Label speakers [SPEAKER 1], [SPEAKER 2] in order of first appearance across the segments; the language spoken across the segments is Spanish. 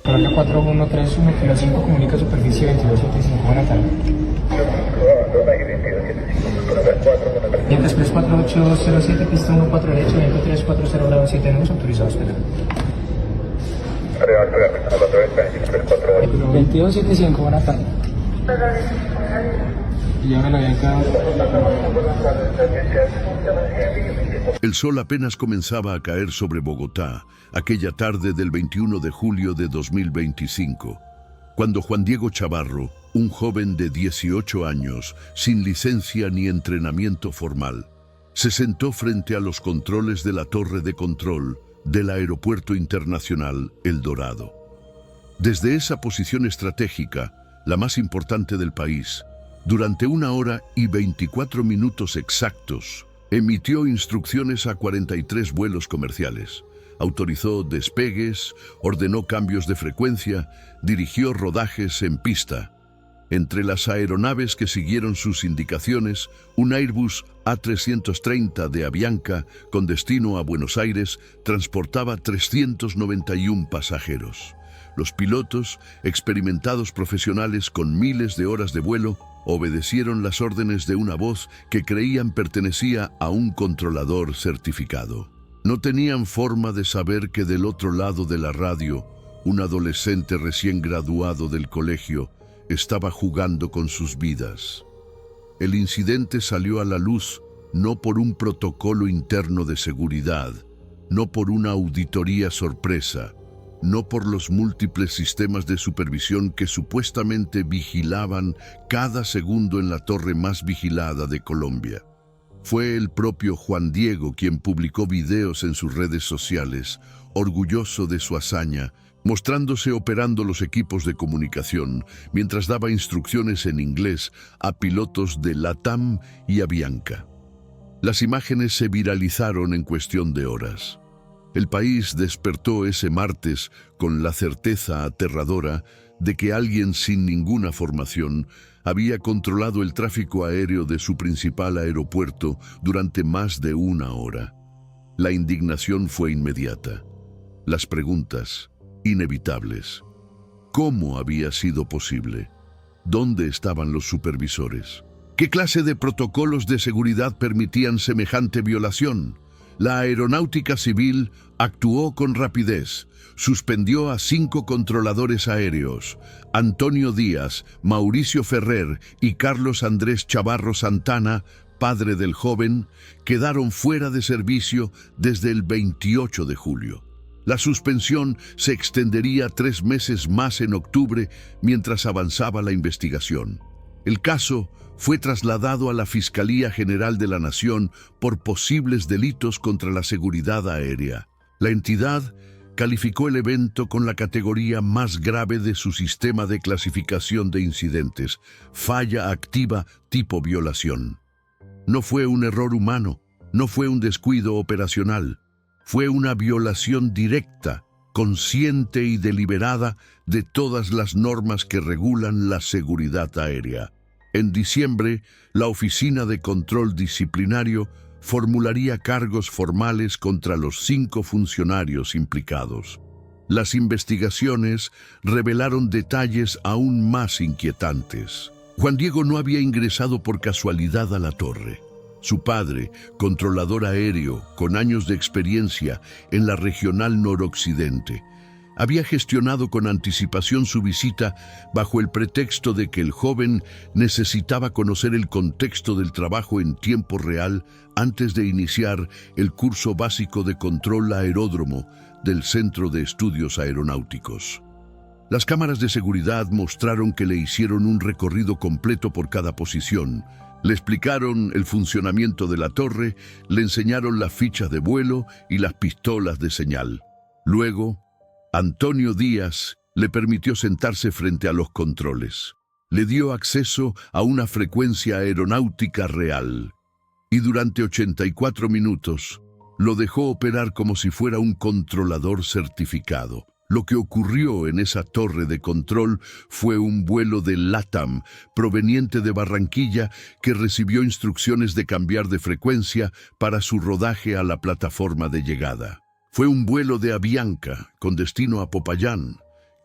[SPEAKER 1] Coloca 4131, kilo 5, comunica superficie 2275, buena tarde. Viento Express 4807, pista 14 derecho, viento 340 grados 7 nudos, autorizado a esperar. 2275, buena tarde. Y ahora la Bianca.
[SPEAKER 2] El sol apenas comenzaba a caer sobre Bogotá, aquella tarde del 21 de julio de 2025, cuando Juan Diego Chavarro, un joven de 18 años, sin licencia ni entrenamiento formal, se sentó frente a los controles de la torre de control del Aeropuerto Internacional El Dorado. Desde esa posición estratégica, la más importante del país, durante 1 hora y 24 minutos exactos, emitió instrucciones a 43 vuelos comerciales, autorizó despegues, ordenó cambios de frecuencia, dirigió rodajes en pista. Entre las aeronaves que siguieron sus indicaciones, un Airbus A330 de Avianca con destino a Buenos Aires transportaba 391 pasajeros. Los pilotos, experimentados profesionales con miles de horas de vuelo, obedecieron las órdenes de una voz que creían pertenecía a un controlador certificado. No tenían forma de saber que del otro lado de la radio, un adolescente recién graduado del colegio estaba jugando con sus vidas. El incidente salió a la luz no por un protocolo interno de seguridad, no por una auditoría sorpresa, no por los múltiples sistemas de supervisión que supuestamente vigilaban cada segundo en la torre más vigilada de Colombia. Fue el propio Juan Diego quien publicó videos en sus redes sociales, orgulloso de su hazaña, mostrándose operando los equipos de comunicación mientras daba instrucciones en inglés a pilotos de LATAM y Avianca. Las imágenes se viralizaron en cuestión de horas. El país despertó ese martes con la certeza aterradora de que alguien sin ninguna formación había controlado el tráfico aéreo de su principal aeropuerto durante más de 1 hora. La indignación fue inmediata. Las preguntas, inevitables. ¿Cómo había sido posible? ¿Dónde estaban los supervisores? ¿Qué clase de protocolos de seguridad permitían semejante violación? La Aeronáutica Civil actuó con rapidez. Suspendió a 5 controladores aéreos. Antonio Díaz, Mauricio Ferrer y Carlos Andrés Chavarro Santana, padre del joven, quedaron fuera de servicio desde el 28 de julio. La suspensión se extendería 3 meses más en octubre mientras avanzaba la investigación. El caso fue trasladado a la Fiscalía General de la Nación por posibles delitos contra la seguridad aérea. La entidad calificó el evento con la categoría más grave de su sistema de clasificación de incidentes, falla activa tipo violación. No fue un error humano, no fue un descuido operacional, fue una violación directa, consciente y deliberada de todas las normas que regulan la seguridad aérea. En diciembre, la Oficina de Control Disciplinario formularía cargos formales contra los 5 funcionarios implicados. Las investigaciones revelaron detalles aún más inquietantes. Juan Diego no había ingresado por casualidad a la torre. Su padre, controlador aéreo con años de experiencia en la Regional Noroccidente, había gestionado con anticipación su visita bajo el pretexto de que el joven necesitaba conocer el contexto del trabajo en tiempo real antes de iniciar el curso básico de control aeródromo del Centro de Estudios Aeronáuticos. Las cámaras de seguridad mostraron que le hicieron un recorrido completo por cada posición. Le explicaron el funcionamiento de la torre, le enseñaron las fichas de vuelo y las pistolas de señal. Luego, Antonio Díaz le permitió sentarse frente a los controles. Le dio acceso a una frecuencia aeronáutica real y durante 84 minutos lo dejó operar como si fuera un controlador certificado. Lo que ocurrió en esa torre de control fue un vuelo de LATAM proveniente de Barranquilla que recibió instrucciones de cambiar de frecuencia para su rodaje a la plataforma de llegada. Fue un vuelo de Avianca con destino a Popayán,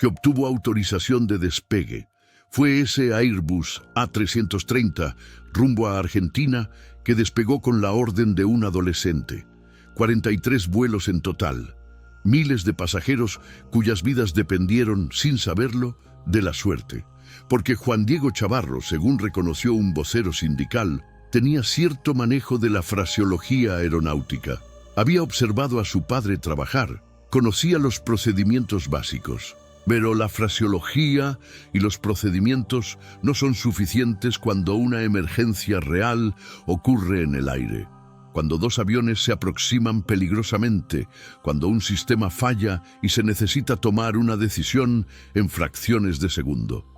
[SPEAKER 2] que obtuvo autorización de despegue. Fue ese Airbus A330 rumbo a Argentina que despegó con la orden de un adolescente. 43 vuelos en total. Miles de pasajeros cuyas vidas dependieron, sin saberlo, de la suerte. Porque Juan Diego Chavarro, según reconoció un vocero sindical, tenía cierto manejo de la fraseología aeronáutica. Había observado a su padre trabajar, conocía los procedimientos básicos. Pero la fraseología y los procedimientos no son suficientes cuando una emergencia real ocurre en el aire. Cuando dos aviones se aproximan peligrosamente, cuando un sistema falla y se necesita tomar una decisión en fracciones de segundo.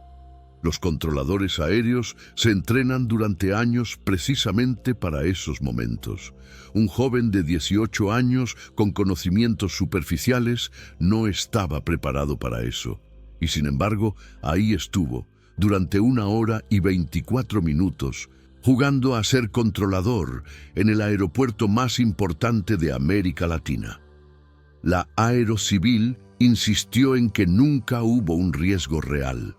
[SPEAKER 2] Los controladores aéreos se entrenan durante años precisamente para esos momentos. Un joven de 18 años con conocimientos superficiales no estaba preparado para eso. Y sin embargo, ahí estuvo, durante 1 hora y 24 minutos, jugando a ser controlador en el aeropuerto más importante de América Latina. La Aerocivil insistió en que nunca hubo un riesgo real.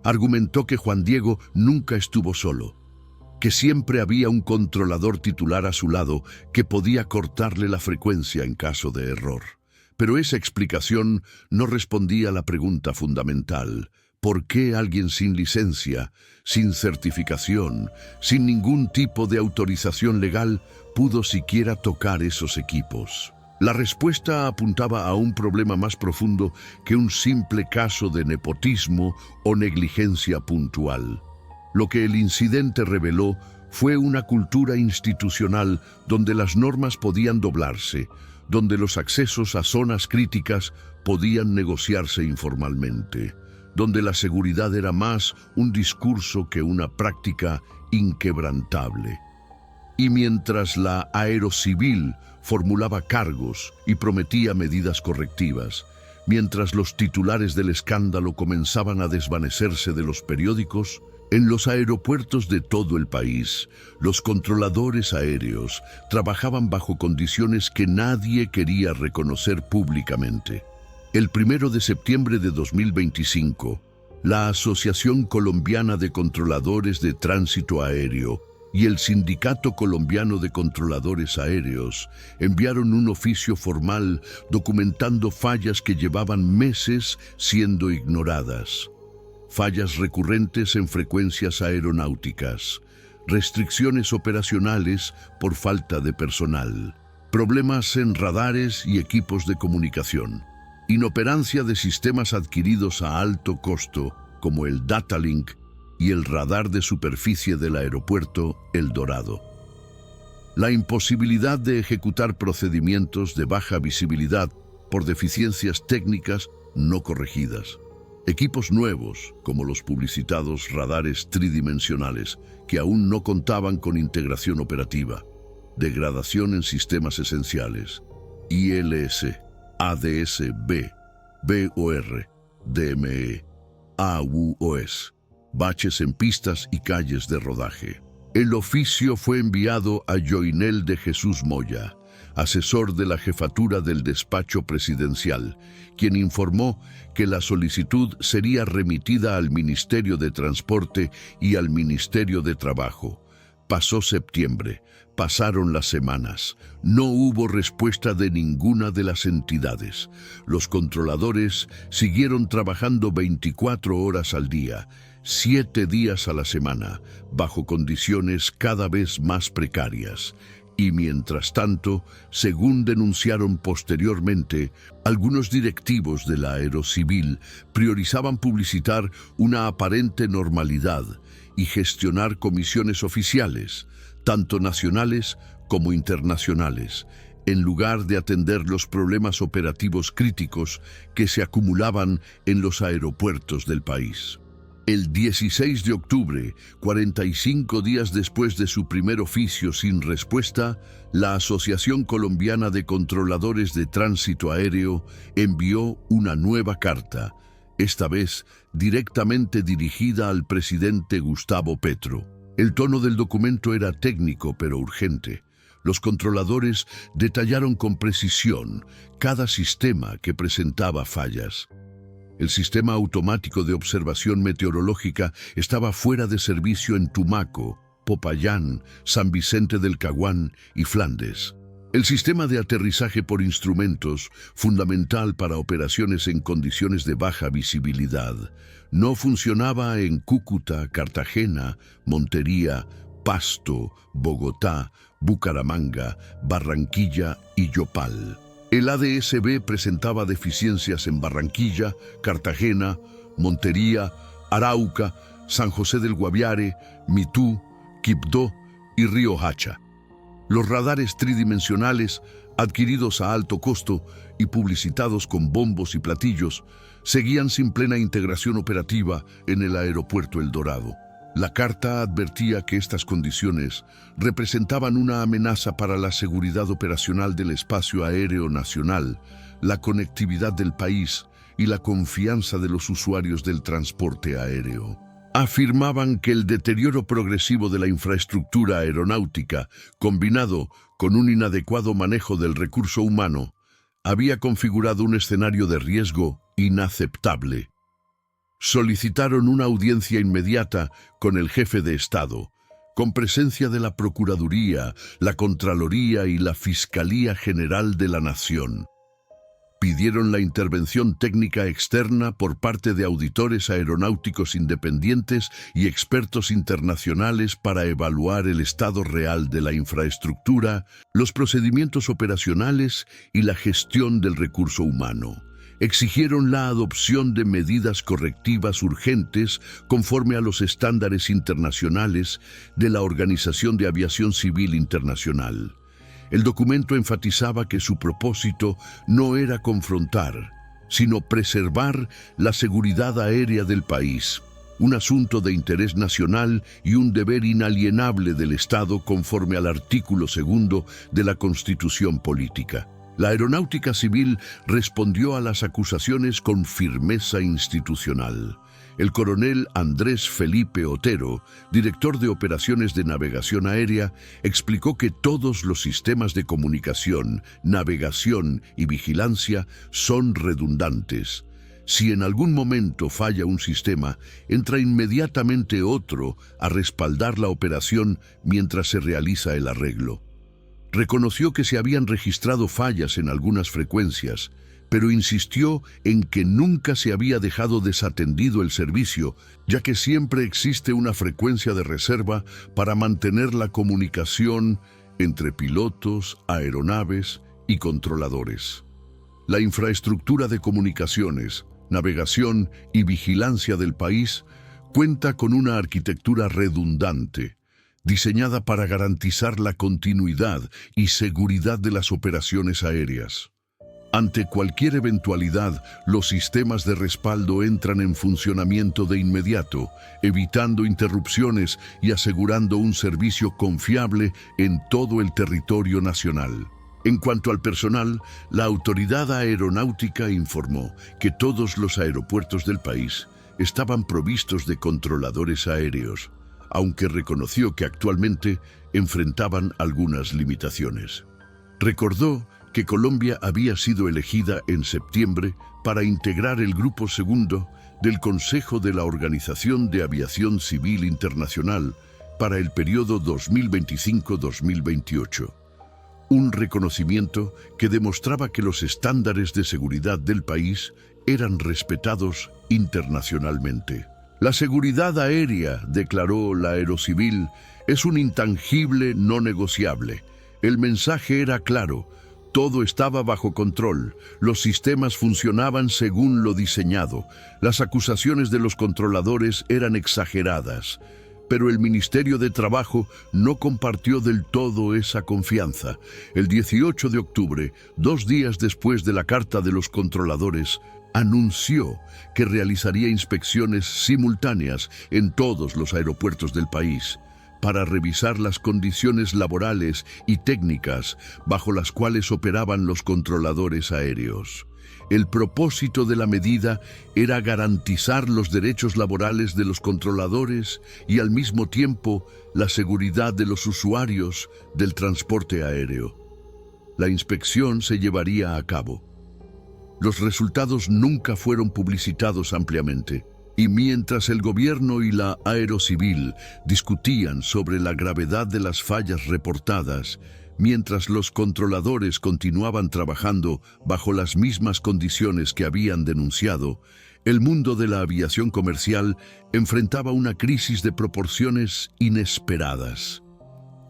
[SPEAKER 2] Argumentó que Juan Diego nunca estuvo solo, que siempre había un controlador titular a su lado que podía cortarle la frecuencia en caso de error. Pero esa explicación no respondía a la pregunta fundamental: ¿por qué alguien sin licencia, sin certificación, sin ningún tipo de autorización legal pudo siquiera tocar esos equipos? La respuesta apuntaba a un problema más profundo que un simple caso de nepotismo o negligencia puntual. Lo que el incidente reveló fue una cultura institucional donde las normas podían doblarse, donde los accesos a zonas críticas podían negociarse informalmente, donde la seguridad era más un discurso que una práctica inquebrantable. Y mientras la Aerocivil formulaba cargos y prometía medidas correctivas, mientras los titulares del escándalo comenzaban a desvanecerse de los periódicos, en los aeropuertos de todo el país, los controladores aéreos trabajaban bajo condiciones que nadie quería reconocer públicamente. El 1 de septiembre de 2025, la Asociación Colombiana de Controladores de Tránsito Aéreo y el Sindicato Colombiano de Controladores Aéreos enviaron un oficio formal documentando fallas que llevaban meses siendo ignoradas. Fallas recurrentes en frecuencias aeronáuticas, restricciones operacionales por falta de personal, problemas en radares y equipos de comunicación, inoperancia de sistemas adquiridos a alto costo como el Datalink y el radar de superficie del aeropuerto El Dorado. La imposibilidad de ejecutar procedimientos de baja visibilidad por deficiencias técnicas no corregidas. Equipos nuevos, como los publicitados radares tridimensionales, que aún no contaban con integración operativa. Degradación en sistemas esenciales. ILS, ADS-B, BOR, DME, AUOS. Baches en pistas y calles de rodaje. El oficio fue enviado a Joinel de Jesús Moya, asesor de la jefatura del despacho presidencial, quien informó que la solicitud sería remitida al Ministerio de Transporte y al Ministerio de Trabajo. Pasó septiembre, pasaron las semanas, no hubo respuesta de ninguna de las entidades. Los controladores siguieron trabajando 24 horas al día, 7 días a la semana, bajo condiciones cada vez más precarias. Y mientras tanto, según denunciaron posteriormente, algunos directivos de la Aerocivil priorizaban publicitar una aparente normalidad y gestionar comisiones oficiales, tanto nacionales como internacionales, en lugar de atender los problemas operativos críticos que se acumulaban en los aeropuertos del país. El 16 de octubre, 45 días después de su primer oficio sin respuesta, la Asociación Colombiana de Controladores de Tránsito Aéreo envió una nueva carta, esta vez directamente dirigida al presidente Gustavo Petro. El tono del documento era técnico pero urgente. Los controladores detallaron con precisión cada sistema que presentaba fallas. El sistema automático de observación meteorológica estaba fuera de servicio en Tumaco, Popayán, San Vicente del Caguán y Flandes. El sistema de aterrizaje por instrumentos, fundamental para operaciones en condiciones de baja visibilidad, no funcionaba en Cúcuta, Cartagena, Montería, Pasto, Bogotá, Bucaramanga, Barranquilla y Yopal. El ADS-B presentaba deficiencias en Barranquilla, Cartagena, Montería, Arauca, San José del Guaviare, Mitú, Quibdó y Río Hacha. Los radares tridimensionales, adquiridos a alto costo y publicitados con bombos y platillos, seguían sin plena integración operativa en el aeropuerto El Dorado. La carta advertía que estas condiciones representaban una amenaza para la seguridad operacional del espacio aéreo nacional, la conectividad del país y la confianza de los usuarios del transporte aéreo. Afirmaban que el deterioro progresivo de la infraestructura aeronáutica, combinado con un inadecuado manejo del recurso humano, había configurado un escenario de riesgo inaceptable. Solicitaron una audiencia inmediata con el jefe de Estado, con presencia de la Procuraduría, la Contraloría y la Fiscalía General de la Nación. Pidieron la intervención técnica externa por parte de auditores aeronáuticos independientes y expertos internacionales para evaluar el estado real de la infraestructura, los procedimientos operacionales y la gestión del recurso humano. Exigieron la adopción de medidas correctivas urgentes conforme a los estándares internacionales de la Organización de Aviación Civil Internacional. El documento enfatizaba que su propósito no era confrontar, sino preservar la seguridad aérea del país, un asunto de interés nacional y un deber inalienable del Estado conforme al artículo 2 de la Constitución Política. La Aeronáutica Civil respondió a las acusaciones con firmeza institucional. El coronel Andrés Felipe Otero, director de Operaciones de Navegación Aérea, explicó que todos los sistemas de comunicación, navegación y vigilancia son redundantes. Si en algún momento falla un sistema, entra inmediatamente otro a respaldar la operación mientras se realiza el arreglo. Reconoció que se habían registrado fallas en algunas frecuencias, pero insistió en que nunca se había dejado desatendido el servicio, ya que siempre existe una frecuencia de reserva para mantener la comunicación entre pilotos, aeronaves y controladores. La infraestructura de comunicaciones, navegación y vigilancia del país cuenta con una arquitectura redundante, diseñada para garantizar la continuidad y seguridad de las operaciones aéreas. Ante cualquier eventualidad, los sistemas de respaldo entran en funcionamiento de inmediato, evitando interrupciones y asegurando un servicio confiable en todo el territorio nacional. En cuanto al personal, la Autoridad Aeronáutica informó que todos los aeropuertos del país estaban provistos de controladores aéreos, aunque reconoció que actualmente enfrentaban algunas limitaciones. Recordó que Colombia había sido elegida en septiembre para integrar el Grupo Segundo del Consejo de la Organización de Aviación Civil Internacional para el periodo 2025-2028. Un reconocimiento que demostraba que los estándares de seguridad del país eran respetados internacionalmente. La seguridad aérea, declaró la Aerocivil, es un intangible no negociable. El mensaje era claro: todo estaba bajo control, los sistemas funcionaban según lo diseñado, las acusaciones de los controladores eran exageradas. Pero el Ministerio de Trabajo no compartió del todo esa confianza. El 18 de octubre, 2 días después de la carta de los controladores, anunció que realizaría inspecciones simultáneas en todos los aeropuertos del país para revisar las condiciones laborales y técnicas bajo las cuales operaban los controladores aéreos. El propósito de la medida era garantizar los derechos laborales de los controladores y al mismo tiempo la seguridad de los usuarios del transporte aéreo. La inspección se llevaría a cabo. Los resultados nunca fueron publicitados ampliamente, y mientras el gobierno y la Aerocivil discutían sobre la gravedad de las fallas reportadas, mientras los controladores continuaban trabajando bajo las mismas condiciones que habían denunciado, el mundo de la aviación comercial enfrentaba una crisis de proporciones inesperadas.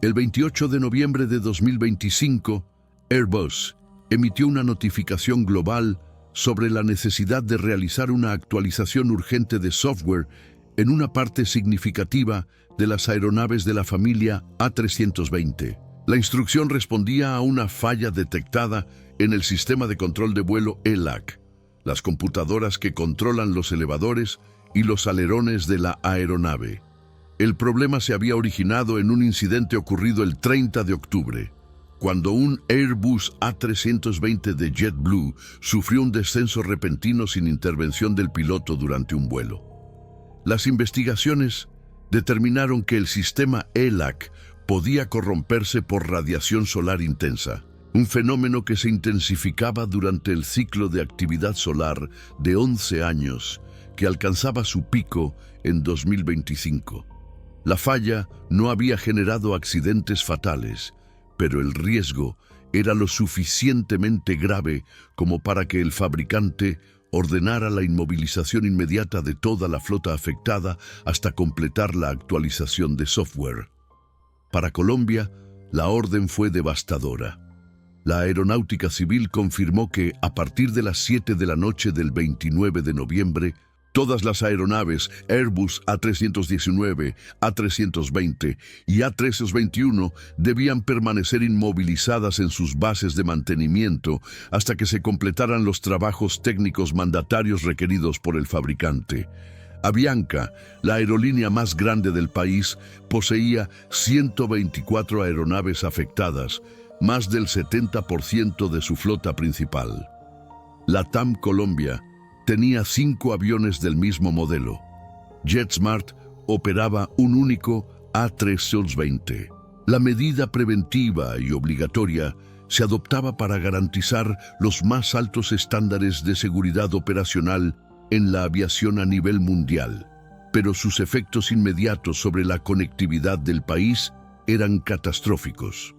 [SPEAKER 2] El 28 de noviembre de 2025, Airbus emitió una notificación global sobre la necesidad de realizar una actualización urgente de software en una parte significativa de las aeronaves de la familia A320. La instrucción respondía a una falla detectada en el sistema de control de vuelo ELAC, las computadoras que controlan los elevadores y los alerones de la aeronave. El problema se había originado en un incidente ocurrido el 30 de octubre, cuando un Airbus A320 de JetBlue sufrió un descenso repentino sin intervención del piloto durante un vuelo. Las investigaciones determinaron que el sistema ELAC podía corromperse por radiación solar intensa, un fenómeno que se intensificaba durante el ciclo de actividad solar de 11 años, que alcanzaba su pico en 2025. La falla no había generado accidentes fatales, pero el riesgo era lo suficientemente grave como para que el fabricante ordenara la inmovilización inmediata de toda la flota afectada hasta completar la actualización de software. Para Colombia, la orden fue devastadora. La Aeronáutica Civil confirmó que, a partir de las 7 de la noche del 29 de noviembre, todas las aeronaves Airbus A319, A320 y A321 debían permanecer inmovilizadas en sus bases de mantenimiento hasta que se completaran los trabajos técnicos mandatarios requeridos por el fabricante. Avianca, la aerolínea más grande del país, poseía 124 aeronaves afectadas, más del 70% de su flota principal. LATAM Colombia tenía 5 aviones del mismo modelo. JetSmart operaba un único A320. La medida preventiva y obligatoria se adoptaba para garantizar los más altos estándares de seguridad operacional en la aviación a nivel mundial, pero sus efectos inmediatos sobre la conectividad del país eran catastróficos.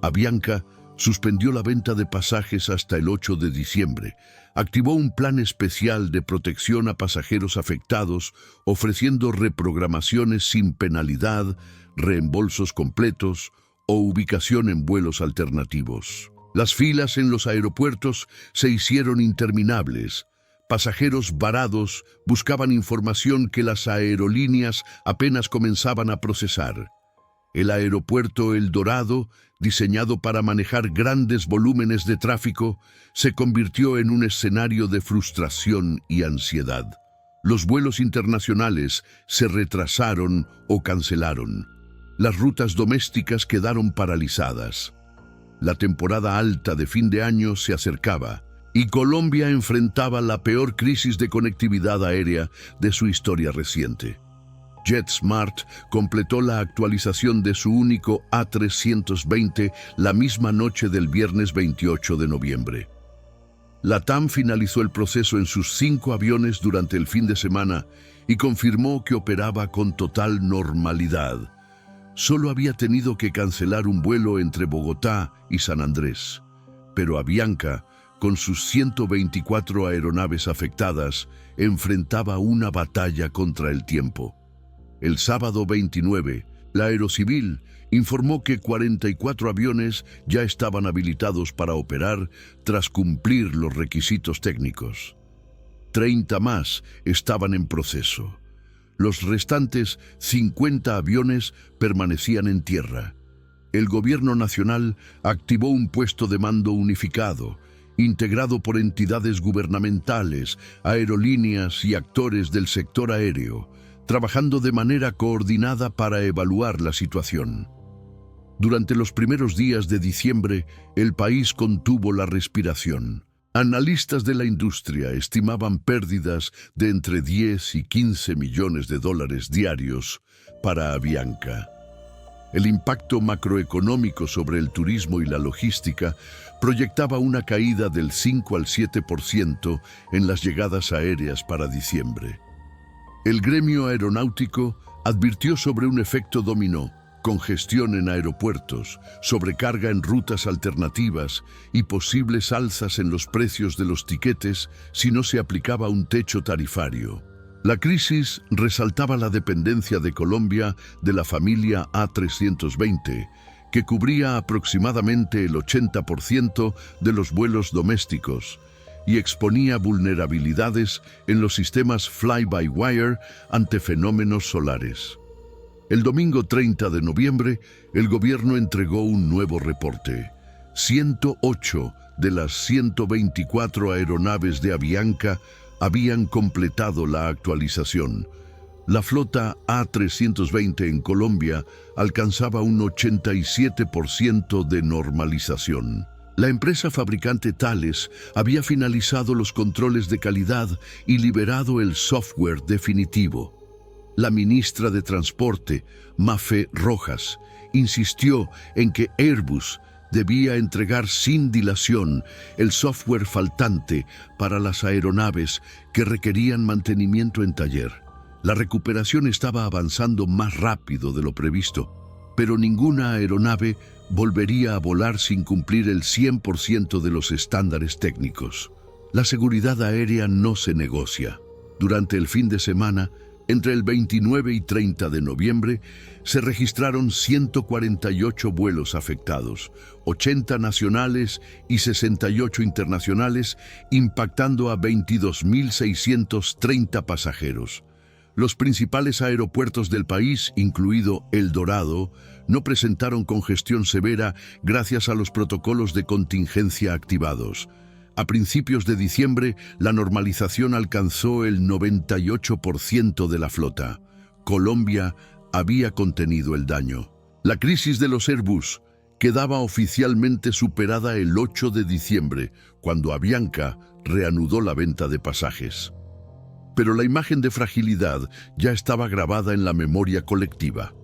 [SPEAKER 2] Avianca suspendió la venta de pasajes hasta el 8 de diciembre, activó un plan especial de protección a pasajeros afectados, ofreciendo reprogramaciones sin penalidad, reembolsos completos o ubicación en vuelos alternativos. Las filas en los aeropuertos se hicieron interminables. Pasajeros varados buscaban información que las aerolíneas apenas comenzaban a procesar. El aeropuerto El Dorado, diseñado para manejar grandes volúmenes de tráfico, se convirtió en un escenario de frustración y ansiedad. Los vuelos internacionales se retrasaron o cancelaron. Las rutas domésticas quedaron paralizadas. La temporada alta de fin de año se acercaba y Colombia enfrentaba la peor crisis de conectividad aérea de su historia reciente. JetSmart completó la actualización de su único A320 la misma noche del viernes 28 de noviembre. LATAM finalizó el proceso en sus 5 aviones durante el fin de semana y confirmó que operaba con total normalidad. Solo había tenido que cancelar un vuelo entre Bogotá y San Andrés, pero Avianca, con sus 124 aeronaves afectadas, enfrentaba una batalla contra el tiempo. El sábado 29, la Aerocivil informó que 44 aviones ya estaban habilitados para operar tras cumplir los requisitos técnicos. 30 más estaban en proceso. Los restantes 50 aviones permanecían en tierra. El gobierno nacional activó un puesto de mando unificado, integrado por entidades gubernamentales, aerolíneas y actores del sector aéreo, trabajando de manera coordinada para evaluar la situación. Durante los primeros días de diciembre, el país contuvo la respiración. Analistas de la industria estimaban pérdidas de entre 10 y 15 millones de dólares diarios para Avianca. El impacto macroeconómico sobre el turismo y la logística proyectaba una caída del 5 al 7% en las llegadas aéreas para diciembre. El gremio aeronáutico advirtió sobre un efecto dominó: congestión en aeropuertos, sobrecarga en rutas alternativas y posibles alzas en los precios de los tiquetes si no se aplicaba un techo tarifario. La crisis resaltaba la dependencia de Colombia de la familia A320, que cubría aproximadamente el 80% de los vuelos domésticos y exponía vulnerabilidades en los sistemas fly-by-wire ante fenómenos solares. El domingo 30 de noviembre, el gobierno entregó un nuevo reporte. 108 de las 124 aeronaves de Avianca habían completado la actualización. La flota A320 en Colombia alcanzaba un 87% de normalización. La empresa fabricante Thales había finalizado los controles de calidad y liberado el software definitivo. La ministra de Transporte, Mafe Rojas, insistió en que Airbus debía entregar sin dilación el software faltante para las aeronaves que requerían mantenimiento en taller. La recuperación estaba avanzando más rápido de lo previsto, pero ninguna aeronave volvería a volar sin cumplir el 100% de los estándares técnicos. La seguridad aérea no se negocia. Durante el fin de semana, entre el 29 y 30 de noviembre, se registraron 148 vuelos afectados, 80 nacionales y 68 internacionales, impactando a 22.630 pasajeros. Los principales aeropuertos del país, incluido El Dorado, no presentaron congestión severa gracias a los protocolos de contingencia activados. A principios de diciembre, la normalización alcanzó el 98% de la flota. Colombia había contenido el daño. La crisis de los Airbus quedaba oficialmente superada el 8 de diciembre, cuando Avianca reanudó la venta de pasajes. Pero la imagen de fragilidad ya estaba grabada en la memoria colectiva.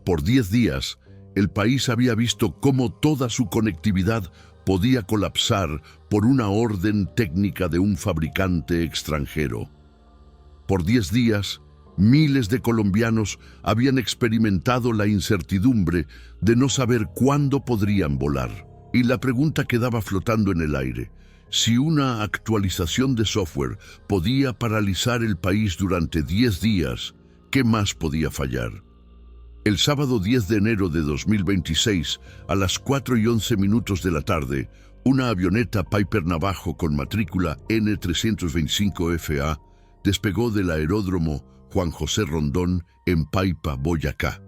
[SPEAKER 2] Por 10 días, el país había visto cómo toda su conectividad podía colapsar por una orden técnica de un fabricante extranjero. Por 10 días, miles de colombianos habían experimentado la incertidumbre de no saber cuándo podrían volar. Y la pregunta quedaba flotando en el aire: si una actualización de software podía paralizar el país durante 10 días, ¿qué más podía fallar? El sábado 10 de enero de 2026, a las 4:11 de la tarde, una avioneta Piper Navajo con matrícula N325FA despegó del aeródromo Juan José Rondón en Paipa, Boyacá.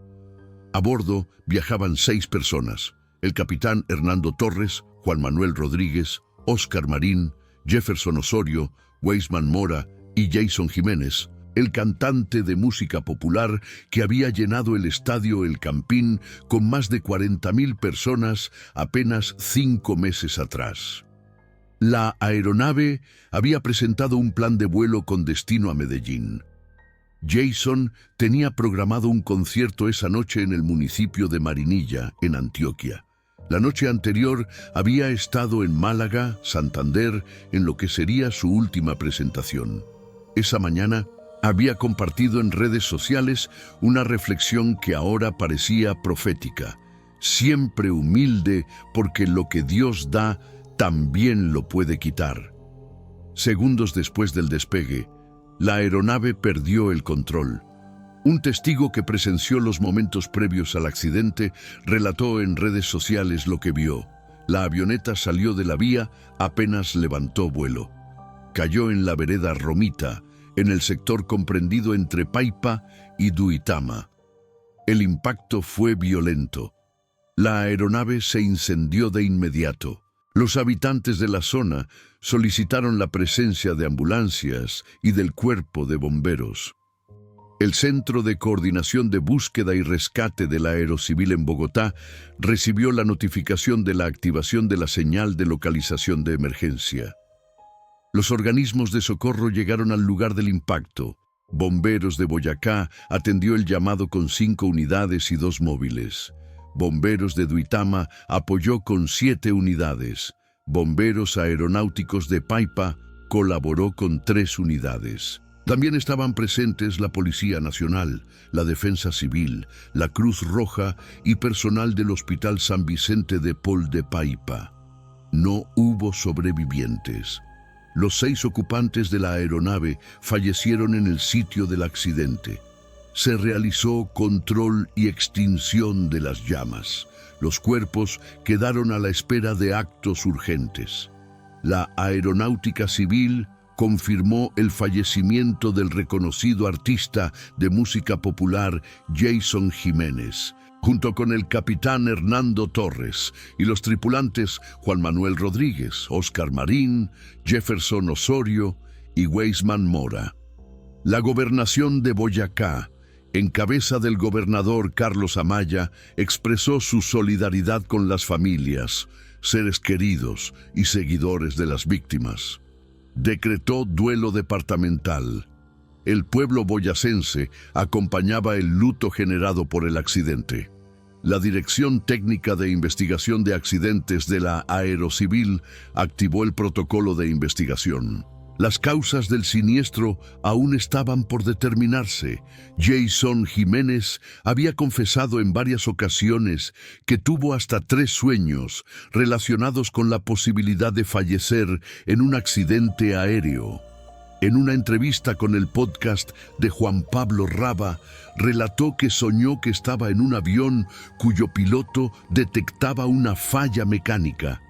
[SPEAKER 2] A bordo viajaban 6 personas: el capitán Hernando Torres, Juan Manuel Rodríguez, Oscar Marín, Jefferson Osorio, Weisman Mora y Jason Jiménez, el cantante de música popular que había llenado el estadio El Campín con más de 40.000 personas apenas 5 meses atrás. La aeronave había presentado un plan de vuelo con destino a Medellín. Jason tenía programado un concierto esa noche en el municipio de Marinilla, en Antioquia. La noche anterior había estado en Málaga, Santander, en lo que sería su última presentación. Esa mañana había compartido en redes sociales una reflexión que ahora parecía profética: siempre humilde, porque lo que Dios da también lo puede quitar. Segundos después del despegue, la aeronave perdió el control. Un testigo que presenció los momentos previos al accidente relató en redes sociales lo que vio. La avioneta salió de la vía apenas levantó vuelo. Cayó en la vereda Romita, en el sector comprendido entre Paipa y Duitama. El impacto fue violento. La aeronave se incendió de inmediato. Los habitantes de la zona solicitaron la presencia de ambulancias y del cuerpo de bomberos. El Centro de Coordinación de Búsqueda y Rescate del Aerocivil en Bogotá recibió la notificación de la activación de la señal de localización de emergencia. Los organismos de socorro llegaron al lugar del impacto. Bomberos de Boyacá atendió el llamado con 5 unidades y 2 móviles. Bomberos de Duitama apoyó con 7 unidades. Bomberos Aeronáuticos de Paipa colaboró con 3 unidades. También estaban presentes la Policía Nacional, la Defensa Civil, la Cruz Roja y personal del Hospital San Vicente de Paul de Paipa. No hubo sobrevivientes. Los 6 ocupantes de la aeronave fallecieron en el sitio del accidente. Se realizó control y extinción de las llamas. Los cuerpos quedaron a la espera de actos urgentes. La Aeronáutica Civil confirmó el fallecimiento del reconocido artista de música popular Jason Jiménez, junto con el capitán Hernando Torres y los tripulantes Juan Manuel Rodríguez, Oscar Marín, Jefferson Osorio y Weisman Mora. La gobernación de Boyacá, en cabeza del gobernador Carlos Amaya, expresó su solidaridad con las familias, seres queridos y seguidores de las víctimas. Decretó duelo departamental. El pueblo boyacense acompañaba el luto generado por el accidente. La Dirección Técnica de Investigación de Accidentes de la Aerocivil activó el protocolo de investigación. Las causas del siniestro aún estaban por determinarse. Jason Jiménez había confesado en varias ocasiones que tuvo hasta 3 sueños relacionados con la posibilidad de fallecer en un accidente aéreo. En una entrevista con el podcast de Juan Pablo Raba, relató que soñó que estaba en un avión cuyo piloto detectaba una falla mecánica.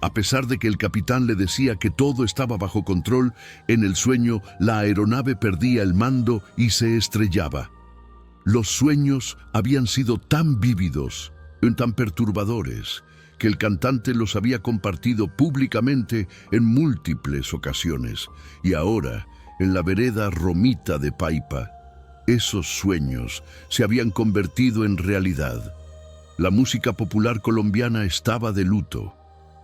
[SPEAKER 2] A pesar de que el capitán le decía que todo estaba bajo control, en el sueño la aeronave perdía el mando y se estrellaba. Los sueños habían sido tan vívidos y tan perturbadores que el cantante los había compartido públicamente en múltiples ocasiones. Y ahora, en la vereda Romita de Paipa, esos sueños se habían convertido en realidad. La música popular colombiana estaba de luto.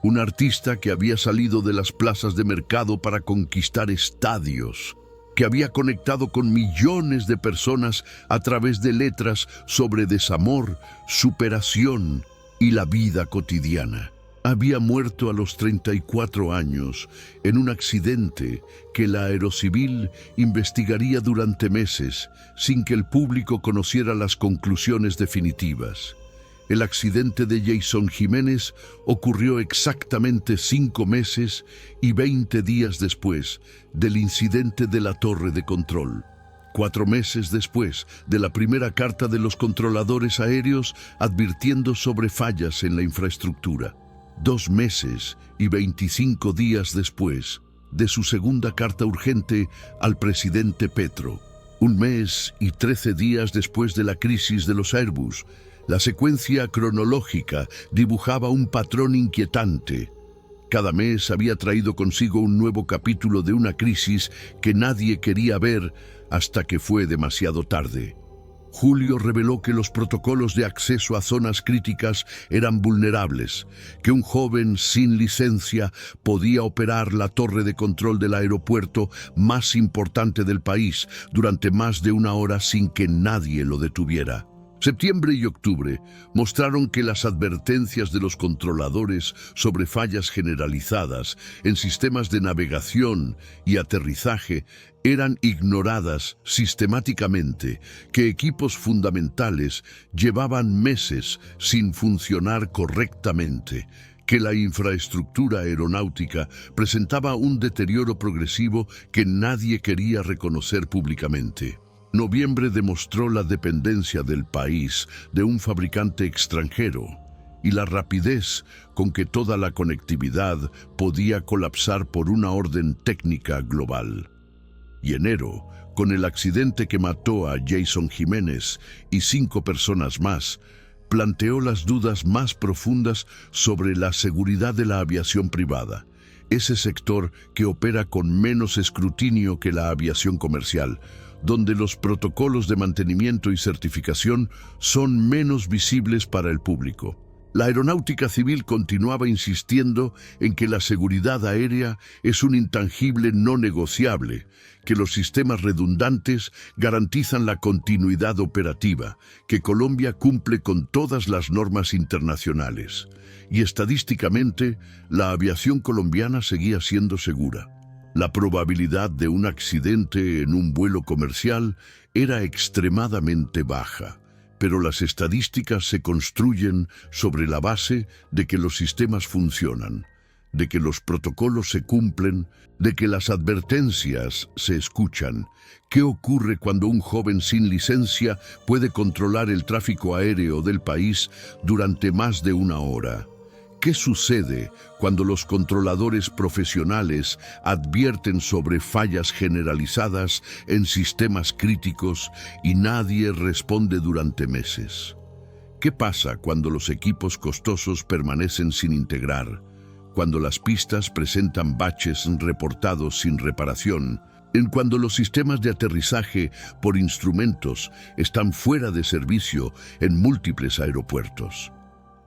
[SPEAKER 2] Un artista que había salido de las plazas de mercado para conquistar estadios, que había conectado con millones de personas a través de letras sobre desamor, superación y la vida cotidiana. Había muerto a los 34 años en un accidente que la Aerocivil investigaría durante meses sin que el público conociera las conclusiones definitivas. El accidente de Jason Jiménez ocurrió exactamente 5 meses y 20 días después del incidente de la torre de control. 4 meses después de la primera carta de los controladores aéreos advirtiendo sobre fallas en la infraestructura. 2 meses y 25 días después de su segunda carta urgente al presidente Petro. 1 mes y 13 días después de la crisis de los Airbus. La secuencia cronológica dibujaba un patrón inquietante. Cada mes había traído consigo un nuevo capítulo de una crisis que nadie quería ver hasta que fue demasiado tarde. Julio reveló que los protocolos de acceso a zonas críticas eran vulnerables, que un joven sin licencia podía operar la torre de control del aeropuerto más importante del país durante más de 1 hora sin que nadie lo detuviera. Septiembre y octubre mostraron que las advertencias de los controladores sobre fallas generalizadas en sistemas de navegación y aterrizaje eran ignoradas sistemáticamente, que equipos fundamentales llevaban meses sin funcionar correctamente, que la infraestructura aeronáutica presentaba un deterioro progresivo que nadie quería reconocer públicamente. Noviembre demostró la dependencia del país de un fabricante extranjero y la rapidez con que toda la conectividad podía colapsar por una orden técnica global. Y enero, con el accidente que mató a Jason Jiménez y 5 personas más, planteó las dudas más profundas sobre la seguridad de la aviación privada, ese sector que opera con menos escrutinio que la aviación comercial, donde los protocolos de mantenimiento y certificación son menos visibles para el público. La aeronáutica civil continuaba insistiendo en que la seguridad aérea es un intangible no negociable, que los sistemas redundantes garantizan la continuidad operativa, que Colombia cumple con todas las normas internacionales. Y estadísticamente, la aviación colombiana seguía siendo segura. La probabilidad de un accidente en un vuelo comercial era extremadamente baja. Pero las estadísticas se construyen sobre la base de que los sistemas funcionan, de que los protocolos se cumplen, de que las advertencias se escuchan. ¿Qué ocurre cuando un joven sin licencia puede controlar el tráfico aéreo del país durante más de una hora? ¿Qué sucede cuando los controladores profesionales advierten sobre fallas generalizadas en sistemas críticos y nadie responde durante meses? ¿Qué pasa cuando los equipos costosos permanecen sin integrar? Cuando las pistas presentan baches reportados sin reparación, cuando los sistemas de aterrizaje por instrumentos están fuera de servicio en múltiples aeropuertos.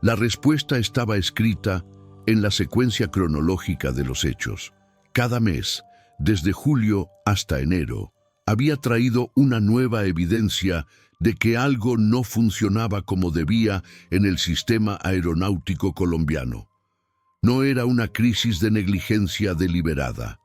[SPEAKER 2] La respuesta estaba escrita en la secuencia cronológica de los hechos. Cada mes, desde julio hasta enero, había traído una nueva evidencia de que algo no funcionaba como debía en el sistema aeronáutico colombiano. No era una crisis de negligencia deliberada.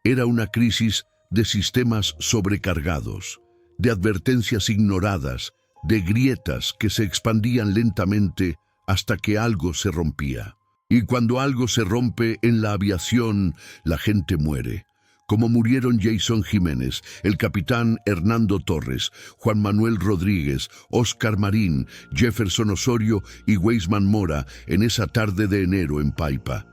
[SPEAKER 2] Era una crisis de sistemas sobrecargados, de advertencias ignoradas, de grietas que se expandían lentamente hasta que algo se rompía. Y cuando algo se rompe en la aviación, la gente muere. Como murieron Jason Jiménez, el capitán Hernando Torres, Juan Manuel Rodríguez, Oscar Marín, Jefferson Osorio y Weisman Mora en esa tarde de enero en Paipa.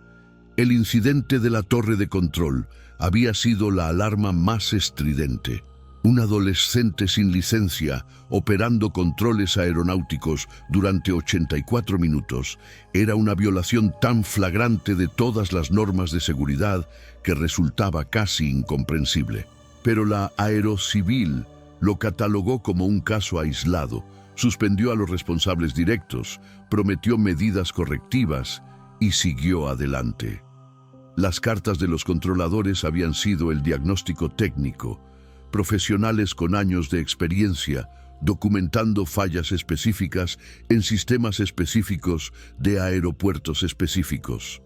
[SPEAKER 2] El incidente de la torre de control había sido la alarma más estridente. Un adolescente sin licencia, operando controles aeronáuticos durante 84 minutos, era una violación tan flagrante de todas las normas de seguridad que resultaba casi incomprensible. Pero la Aerocivil lo catalogó como un caso aislado, suspendió a los responsables directos, prometió medidas correctivas y siguió adelante. Las cartas de los controladores habían sido el diagnóstico técnico, profesionales con años de experiencia, documentando fallas específicas en sistemas específicos de aeropuertos específicos.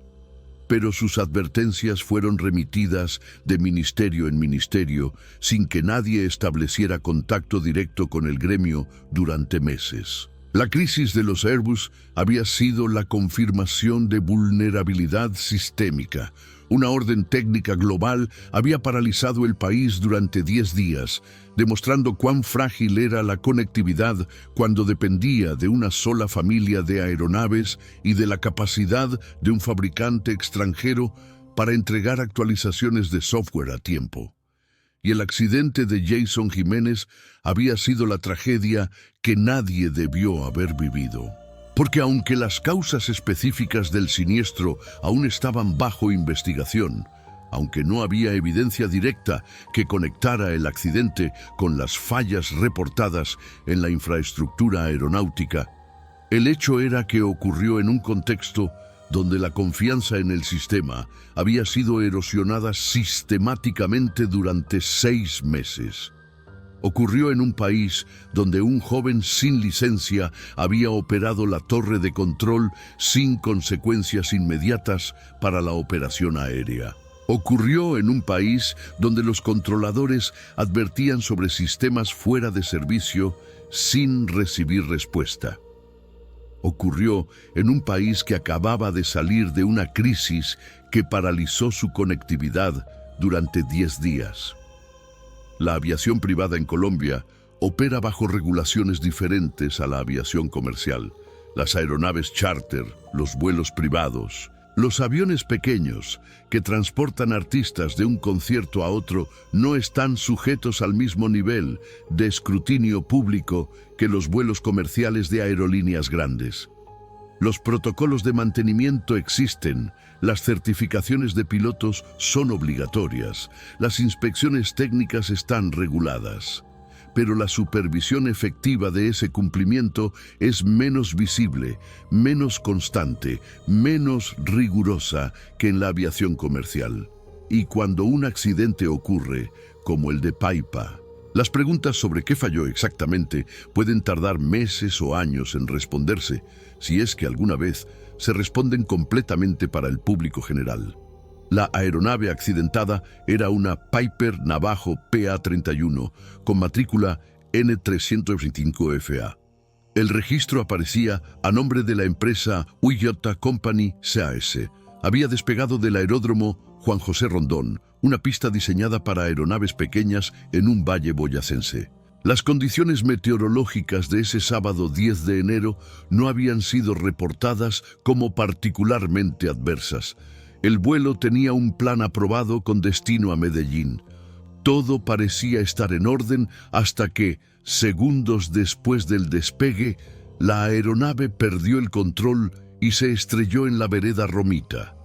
[SPEAKER 2] Pero sus advertencias fueron remitidas de ministerio en ministerio sin que nadie estableciera contacto directo con el gremio durante meses. La crisis de los Airbus había sido la confirmación de vulnerabilidad sistémica. Una orden técnica global había paralizado el país durante 10 días, demostrando cuán frágil era la conectividad cuando dependía de una sola familia de aeronaves y de la capacidad de un fabricante extranjero para entregar actualizaciones de software a tiempo. Y el accidente de Jason Jiménez había sido la tragedia que nadie debió haber vivido. Porque aunque las causas específicas del siniestro aún estaban bajo investigación, aunque no había evidencia directa que conectara el accidente con las fallas reportadas en la infraestructura aeronáutica, el hecho era que ocurrió en un contexto donde la confianza en el sistema había sido erosionada sistemáticamente durante 6 meses. Ocurrió en un país donde un joven sin licencia había operado la torre de control sin consecuencias inmediatas para la operación aérea. Ocurrió en un país donde los controladores advertían sobre sistemas fuera de servicio sin recibir respuesta. Ocurrió en un país que acababa de salir de una crisis que paralizó su conectividad durante 10 días. La aviación privada en Colombia opera bajo regulaciones diferentes a la aviación comercial. Las aeronaves charter, los vuelos privados, los aviones pequeños que transportan artistas de un concierto a otro no están sujetos al mismo nivel de escrutinio público que los vuelos comerciales de aerolíneas grandes. Los protocolos de mantenimiento existen, las certificaciones de pilotos son obligatorias, las inspecciones técnicas están reguladas. pero la supervisión efectiva de ese cumplimiento es menos visible, menos constante, menos rigurosa que en la aviación comercial. Y cuando un accidente ocurre, como el de Paipa, las preguntas sobre qué falló exactamente pueden tardar meses o años en responderse, si es que alguna vez se responden completamente para el público general. La aeronave accidentada era una Piper Navajo PA-31 con matrícula N325FA. El registro aparecía a nombre de la empresa Uyota Company SAS. Había despegado del aeródromo Juan José Rondón, una pista diseñada para aeronaves pequeñas en un valle boyacense. Las condiciones meteorológicas de ese sábado 10 de enero no habían sido reportadas como particularmente adversas. El vuelo tenía un plan aprobado con destino a Medellín. Todo parecía estar en orden hasta que, segundos después del despegue, la aeronave perdió el control y se estrelló en la vereda Romita.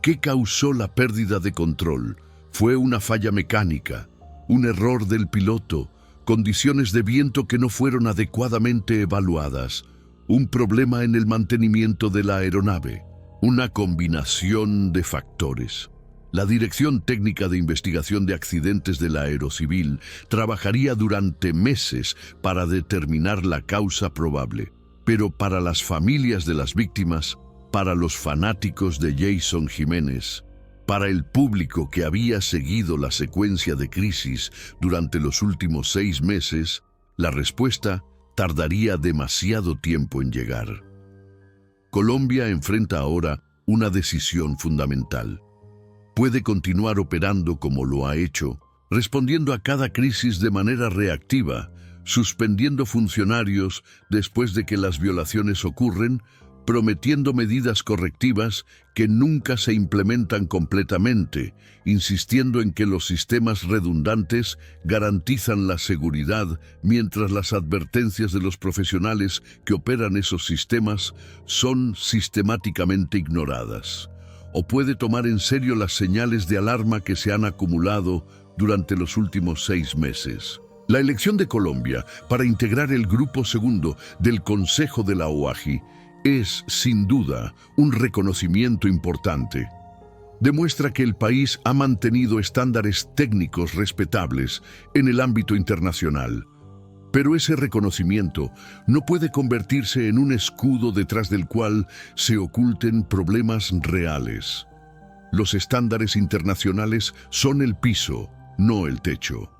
[SPEAKER 2] ¿Qué causó la pérdida de control? ¿Fue una falla mecánica, un error del piloto, condiciones de viento que no fueron adecuadamente evaluadas, un problema en el mantenimiento de la aeronave? Una combinación de factores. La Dirección Técnica de Investigación de Accidentes de la Aerocivil trabajaría durante meses para determinar la causa probable. Pero para las familias de las víctimas, para los fanáticos de Jason Jiménez, para el público que había seguido la secuencia de crisis durante los últimos 6 meses, la respuesta tardaría demasiado tiempo en llegar. Colombia enfrenta ahora una decisión fundamental. Puede continuar operando como lo ha hecho, respondiendo a cada crisis de manera reactiva, suspendiendo funcionarios después de que las violaciones ocurren, prometiendo medidas correctivas que nunca se implementan completamente, insistiendo en que los sistemas redundantes garantizan la seguridad, mientras las advertencias de los profesionales que operan esos sistemas son sistemáticamente ignoradas. O puede tomar en serio las señales de alarma que se han acumulado durante los últimos 6 meses. La elección de Colombia para integrar el Grupo Segundo del Consejo de la OAGI es, sin duda, un reconocimiento importante. Demuestra que el país ha mantenido estándares técnicos respetables en el ámbito internacional. Pero ese reconocimiento no puede convertirse en un escudo detrás del cual se oculten problemas reales. Los estándares internacionales son el piso, no el techo.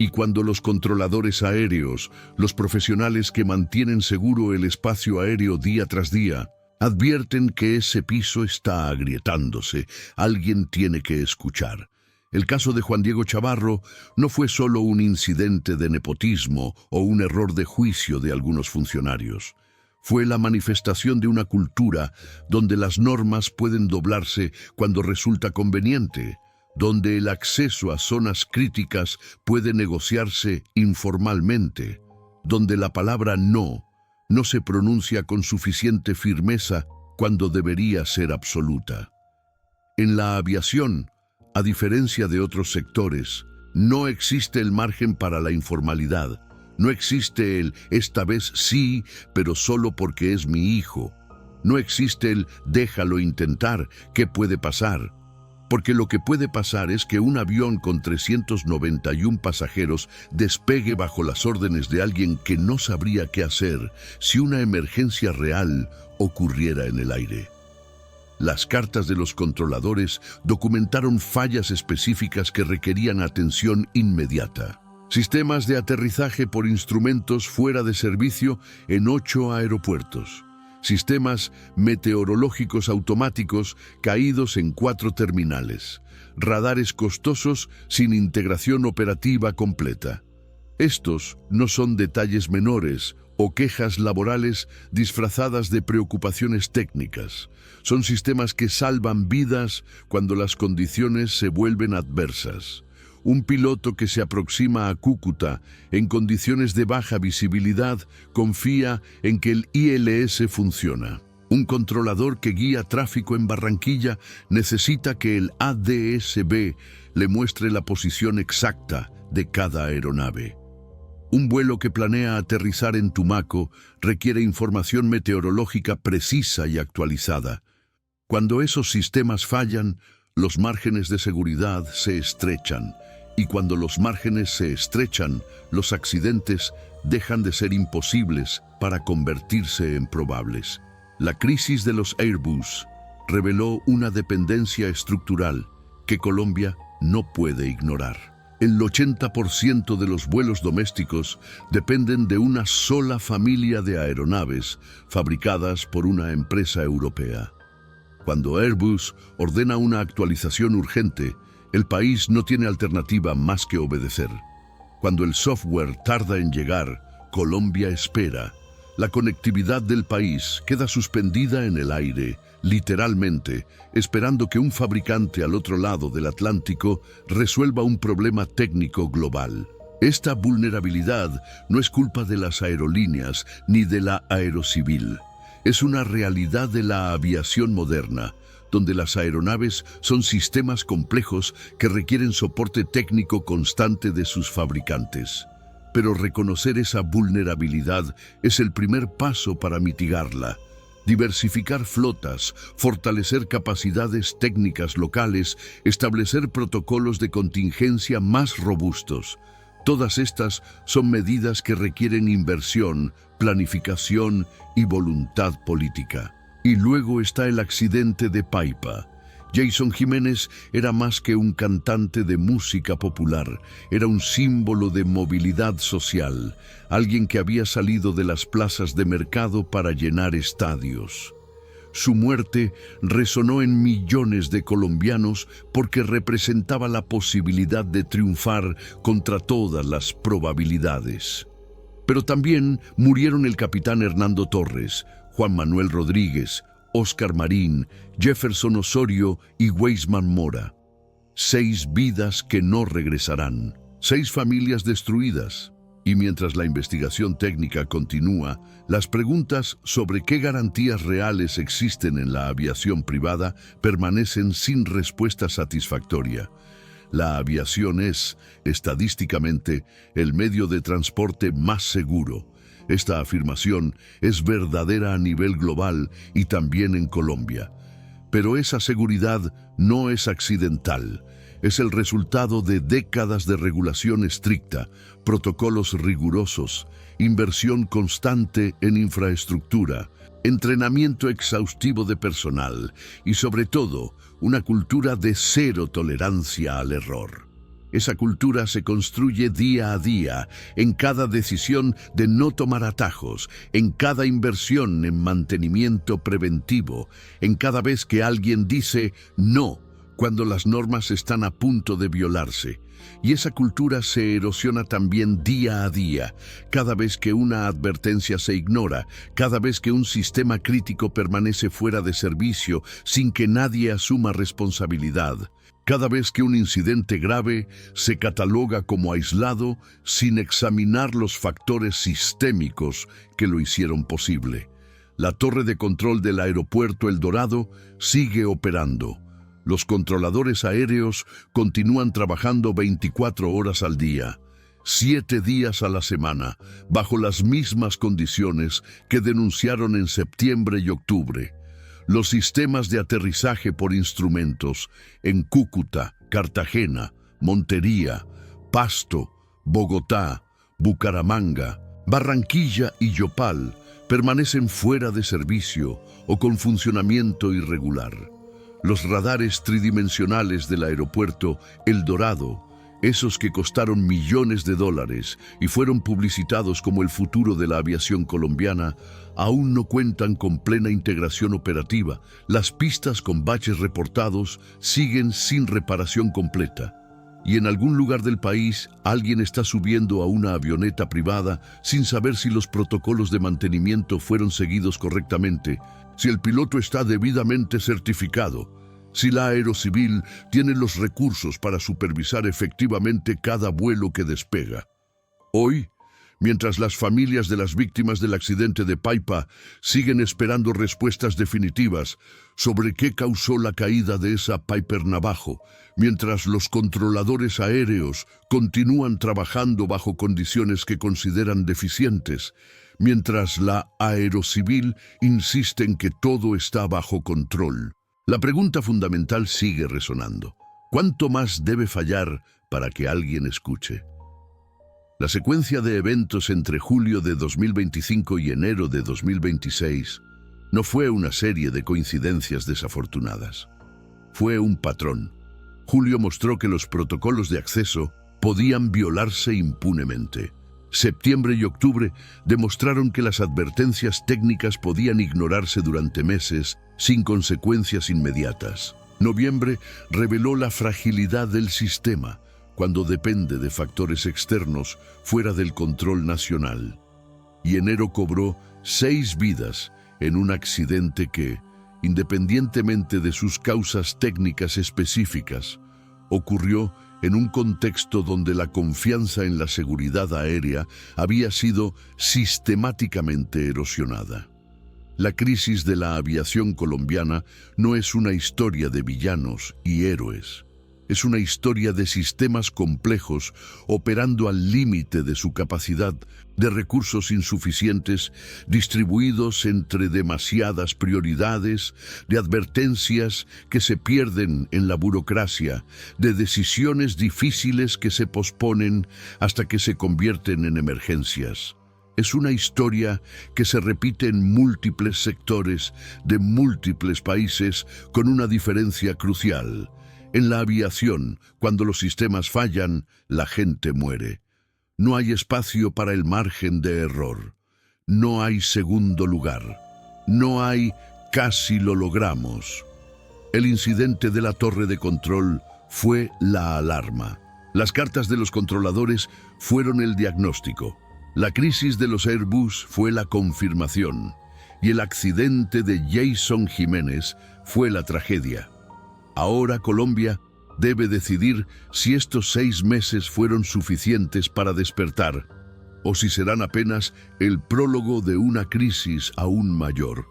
[SPEAKER 2] Y cuando los controladores aéreos, los profesionales que mantienen seguro el espacio aéreo día tras día, advierten que ese piso está agrietándose, alguien tiene que escuchar. El caso de Juan Diego Chavarro no fue solo un incidente de nepotismo o un error de juicio de algunos funcionarios. Fue la manifestación de una cultura donde las normas pueden doblarse cuando resulta conveniente, donde el acceso a zonas críticas puede negociarse informalmente, donde la palabra no se pronuncia con suficiente firmeza cuando debería ser absoluta. En la aviación, a diferencia de otros sectores, no existe el margen para la informalidad. No existe el esta vez sí, pero solo porque es mi hijo. No existe el déjalo intentar, ¿qué puede pasar? Porque lo que puede pasar es que un avión con 391 pasajeros despegue bajo las órdenes de alguien que no sabría qué hacer si una emergencia real ocurriera en el aire. Las cartas de los controladores documentaron fallas específicas que requerían atención inmediata. Sistemas de aterrizaje por instrumentos fuera de servicio en 8 aeropuertos. Sistemas meteorológicos automáticos caídos en 4 terminales. Radares costosos sin integración operativa completa. Estos no son detalles menores o quejas laborales disfrazadas de preocupaciones técnicas. Son sistemas que salvan vidas cuando las condiciones se vuelven adversas. Un piloto que se aproxima a Cúcuta en condiciones de baja visibilidad confía en que el ILS funciona. Un controlador que guía tráfico en Barranquilla necesita que el ADS-B le muestre la posición exacta de cada aeronave. Un vuelo que planea aterrizar en Tumaco requiere información meteorológica precisa y actualizada. Cuando esos sistemas fallan, los márgenes de seguridad se estrechan, y cuando los márgenes se estrechan, los accidentes dejan de ser imposibles para convertirse en probables. La crisis de los Airbus reveló una dependencia estructural que Colombia no puede ignorar. El 80% de los vuelos domésticos dependen de una sola familia de aeronaves fabricadas por una empresa europea. Cuando Airbus ordena una actualización urgente, el país no tiene alternativa más que obedecer. Cuando el software tarda en llegar, Colombia espera. La conectividad del país queda suspendida en el aire, literalmente, esperando que un fabricante al otro lado del Atlántico resuelva un problema técnico global. Esta vulnerabilidad no es culpa de las aerolíneas ni de la aerocivil. Es una realidad de la aviación moderna, donde las aeronaves son sistemas complejos que requieren soporte técnico constante de sus fabricantes. Pero reconocer esa vulnerabilidad es el primer paso para mitigarla. Diversificar flotas, fortalecer capacidades técnicas locales, establecer protocolos de contingencia más robustos. Todas estas son medidas que requieren inversión, planificación y voluntad política. Y luego está el accidente de Paipa. Jason Jiménez era más que un cantante de música popular, era un símbolo de movilidad social, alguien que había salido de las plazas de mercado para llenar estadios. Su muerte resonó en millones de colombianos porque representaba la posibilidad de triunfar contra todas las probabilidades. Pero también murieron el capitán Hernando Torres, Juan Manuel Rodríguez, Oscar Marín, Jefferson Osorio y Weisman Mora. 6 vidas que no regresarán, 6 familias destruidas. Y mientras la investigación técnica continúa, las preguntas sobre qué garantías reales existen en la aviación privada permanecen sin respuesta satisfactoria. La aviación es, estadísticamente, el medio de transporte más seguro. Esta afirmación es verdadera a nivel global y también en Colombia. Pero esa seguridad no es accidental. Es el resultado de décadas de regulación estricta, protocolos rigurosos, inversión constante en infraestructura, entrenamiento exhaustivo de personal y, sobre todo, una cultura de cero tolerancia al error. Esa cultura se construye día a día, en cada decisión de no tomar atajos, en cada inversión en mantenimiento preventivo, en cada vez que alguien dice no cuando las normas están a punto de violarse. Y esa cultura se erosiona también día a día, cada vez que una advertencia se ignora, cada vez que un sistema crítico permanece fuera de servicio sin que nadie asuma responsabilidad. Cada vez que un incidente grave se cataloga como aislado sin examinar los factores sistémicos que lo hicieron posible. La torre de control del aeropuerto El Dorado sigue operando. Los controladores aéreos continúan trabajando 24 horas al día, 7 días a la semana, bajo las mismas condiciones que denunciaron en septiembre y octubre. Los sistemas de aterrizaje por instrumentos en Cúcuta, Cartagena, Montería, Pasto, Bogotá, Bucaramanga, Barranquilla y Yopal permanecen fuera de servicio o con funcionamiento irregular. Los radares tridimensionales del aeropuerto El Dorado, esos que costaron millones de dólares y fueron publicitados como el futuro de la aviación colombiana, aún no cuentan con plena integración operativa. Las pistas con baches reportados siguen sin reparación completa. Y en algún lugar del país, alguien está subiendo a una avioneta privada sin saber si los protocolos de mantenimiento fueron seguidos correctamente, si el piloto está debidamente certificado, si la aerocivil tiene los recursos para supervisar efectivamente cada vuelo que despega. Hoy, mientras las familias de las víctimas del accidente de Paipa siguen esperando respuestas definitivas sobre qué causó la caída de esa Piper Navajo, mientras los controladores aéreos continúan trabajando bajo condiciones que consideran deficientes, mientras la Aerocivil insiste en que todo está bajo control. La pregunta fundamental sigue resonando. ¿Cuánto más debe fallar para que alguien escuche? La secuencia de eventos entre julio de 2025 y enero de 2026 no fue una serie de coincidencias desafortunadas. Fue un patrón. Julio mostró que los protocolos de acceso podían violarse impunemente. Septiembre y octubre demostraron que las advertencias técnicas podían ignorarse durante meses sin consecuencias inmediatas. Noviembre reveló la fragilidad del sistema cuando depende de factores externos fuera del control nacional. Y enero cobró 6 vidas en un accidente que, independientemente de sus causas técnicas específicas, ocurrió en un contexto donde la confianza en la seguridad aérea había sido sistemáticamente erosionada. La crisis de la aviación colombiana no es una historia de villanos y héroes. Es una historia de sistemas complejos operando al límite de su capacidad, de recursos insuficientes distribuidos entre demasiadas prioridades, de advertencias que se pierden en la burocracia, de decisiones difíciles que se posponen hasta que se convierten en emergencias. Es una historia que se repite en múltiples sectores de múltiples países con una diferencia crucial. En la aviación, cuando los sistemas fallan, la gente muere. No hay espacio para el margen de error. No hay segundo lugar. No hay casi lo logramos. El incidente de la torre de control fue la alarma. Las cartas de los controladores fueron el diagnóstico. La crisis de los Airbus fue la confirmación. Y el accidente de Jason Jiménez fue la tragedia. Ahora Colombia debe decidir si estos 6 meses fueron suficientes para despertar, o si serán apenas el prólogo de una crisis aún mayor.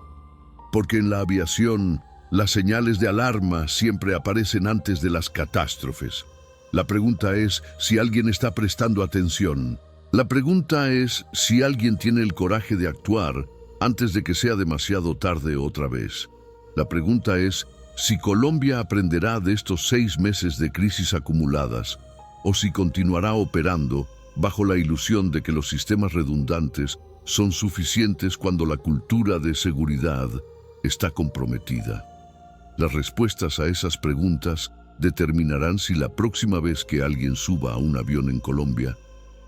[SPEAKER 2] Porque en la aviación, las señales de alarma siempre aparecen antes de las catástrofes. La pregunta es si alguien está prestando atención. La pregunta es si alguien tiene el coraje de actuar antes de que sea demasiado tarde otra vez. La pregunta es si Colombia aprenderá de estos 6 meses de crisis acumuladas o si continuará operando bajo la ilusión de que los sistemas redundantes son suficientes cuando la cultura de seguridad está comprometida. Las respuestas a esas preguntas determinarán si la próxima vez que alguien suba a un avión en Colombia,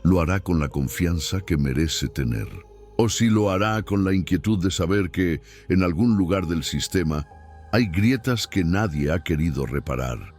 [SPEAKER 2] lo hará con la confianza que merece tener, o si lo hará con la inquietud de saber que, en algún lugar del sistema, hay grietas que nadie ha querido reparar.